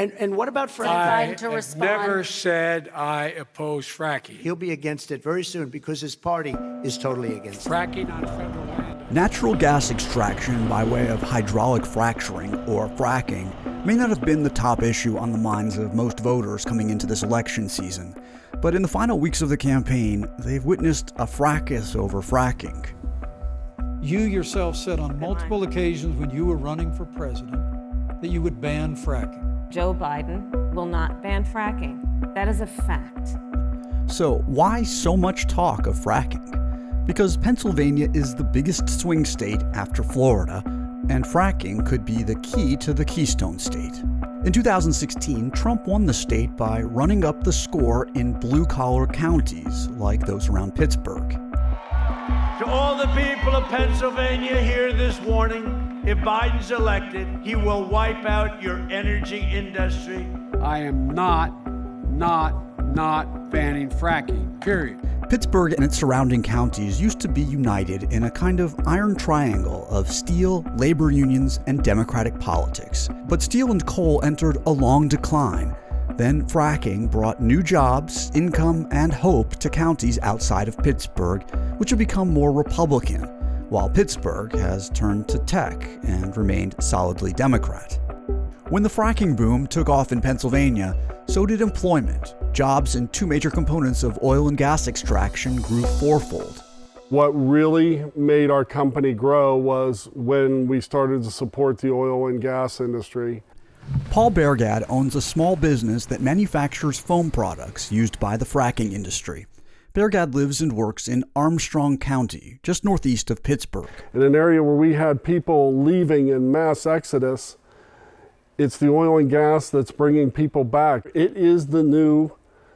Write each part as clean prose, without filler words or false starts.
And what about fracking? I Biden to have respond. never said I oppose fracking. He'll be against it very soon because his party is totally against it. Fracking on federal land. Natural gas extraction by way of hydraulic fracturing, or fracking, may not have been the top issue on the minds of most voters coming into this election season. But in the final weeks of the campaign, they've witnessed a fracas over fracking. You yourself said on multiple occasions when you were running for president that you would ban fracking. Joe Biden will not ban fracking. That is a fact. So why so much talk of fracking? Because Pennsylvania is the biggest swing state after Florida, and fracking could be the key to the Keystone State. In 2016, Trump won the state by running up the score in blue-collar counties like those around Pittsburgh. To all the people of Pennsylvania, hear this warning. If Biden's elected, he will wipe out your energy industry. I am not banning fracking, period. Pittsburgh and its surrounding counties used to be united in a kind of iron triangle of steel, labor unions, and Democratic politics. But steel and coal entered a long decline. Then fracking brought new jobs, income, and hope to counties outside of Pittsburgh, which have become more Republican, while Pittsburgh has turned to tech and remained solidly Democrat. When the fracking boom took off in Pennsylvania, so did employment. Jobs in two major components of oil and gas extraction grew fourfold. What really made our company grow was when we started to support the oil and gas industry. Paul Bergad owns a small business that manufactures foam products used by the fracking industry. Bergad lives and works in Armstrong County, just northeast of Pittsburgh. In an area where we had people leaving in mass exodus, it's the oil and gas that's bringing people back. It is the new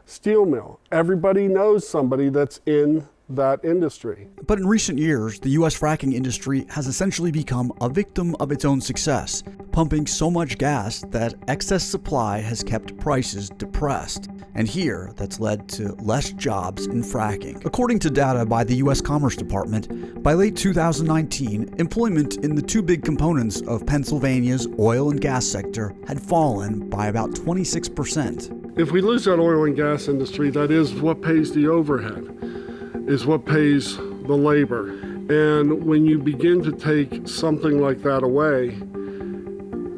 steel mill. Everybody knows somebody that's in that industry. But in recent years, the U.S. fracking industry has essentially become a victim of its own success, pumping so much gas that excess supply has kept prices depressed. And here, that's led to less jobs in fracking. According to data by the U.S. Commerce Department, by late 2019, employment in the two big components of Pennsylvania's oil and gas sector had fallen by about 26%. If we lose that oil and gas industry, that is what pays the overhead, is what pays the labor. And when you begin to take something like that away,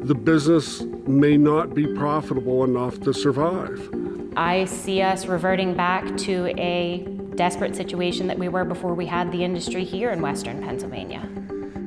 the business may not be profitable enough to survive. I see us reverting back to a desperate situation that we were before we had the industry here in Western Pennsylvania.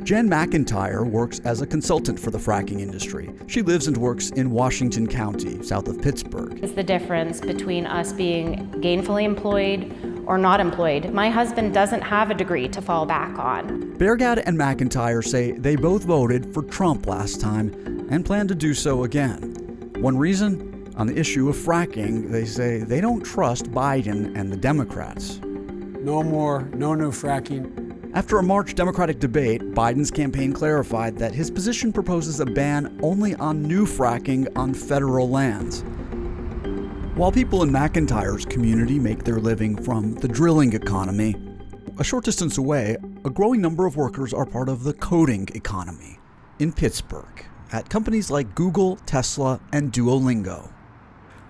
Jen McIntyre works as a consultant for the fracking industry. She lives and works in Washington County, south of Pittsburgh. It's the difference between us being gainfully employed or not employed. My husband doesn't have a degree to fall back on. Bergad and McIntyre say they both voted for Trump last time and plan to do so again. One reason? On the issue of fracking, they say they don't trust Biden and the Democrats. No new fracking. After a March Democratic debate, Biden's campaign clarified that his position proposes a ban only on new fracking on federal lands. While people in McIntyre's community make their living from the drilling economy, a short distance away, a growing number of workers are part of the coding economy in Pittsburgh at companies like Google, Tesla, and Duolingo.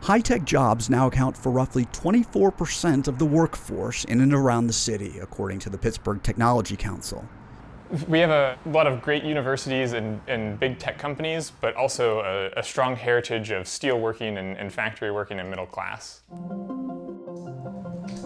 High-tech jobs now account for roughly 24% of the workforce in and around the city, according to the Pittsburgh Technology Council. We have a lot of great universities and big tech companies, but also a strong heritage of steel working and factory working and middle class.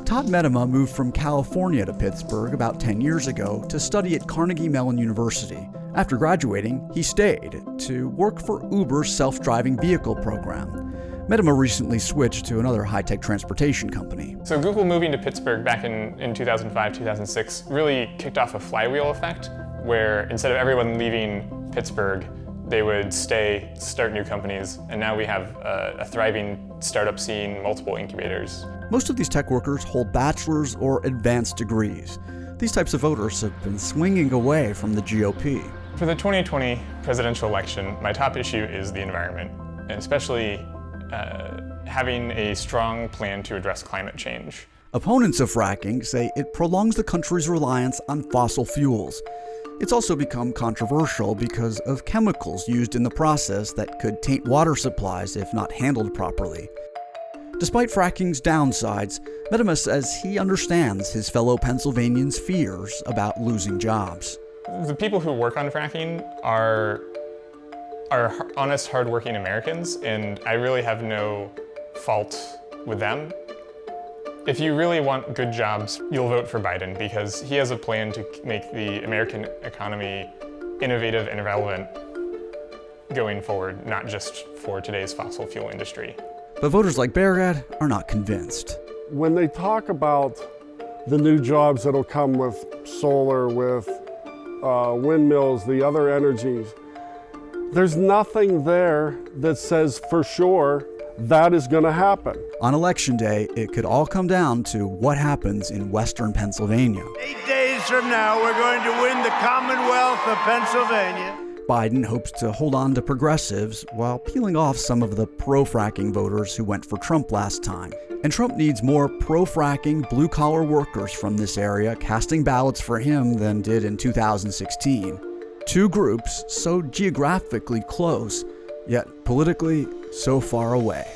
Todd Medema moved from California to Pittsburgh about 10 years ago to study at Carnegie Mellon University. After graduating, he stayed to work for Uber's self-driving vehicle program. Medema recently switched to another high-tech transportation company. So Google moving to Pittsburgh back in 2005, 2006 really kicked off a flywheel effect where instead of everyone leaving Pittsburgh, they would stay, start new companies, and now we have a thriving startup scene, multiple incubators. Most of these tech workers hold bachelor's or advanced degrees. These types of voters have been swinging away from the GOP. For the 2020 presidential election, my top issue is the environment, and especially having a strong plan to address climate change. Opponents of fracking say it prolongs the country's reliance on fossil fuels. It's also become controversial because of chemicals used in the process that could taint water supplies if not handled properly. Despite fracking's downsides, Medema says he understands his fellow Pennsylvanians' fears about losing jobs. The people who work on fracking are honest, hardworking Americans, and I really have no fault with them. If you really want good jobs, you'll vote for Biden because he has a plan to make the American economy innovative and relevant going forward, not just for today's fossil fuel industry. But voters like Bergad are not convinced. When they talk about the new jobs that'll come with solar, with windmills, the other energies, there's nothing there that says for sure that is going to happen. On Election Day, it could all come down to what happens in western Pennsylvania. 8 days from now, we're going to win the Commonwealth of Pennsylvania. Biden hopes to hold on to progressives while peeling off some of the pro-fracking voters who went for Trump last time. And Trump needs more pro-fracking, blue-collar workers from this area casting ballots for him than did in 2016. Two groups so geographically close, yet politically so far away.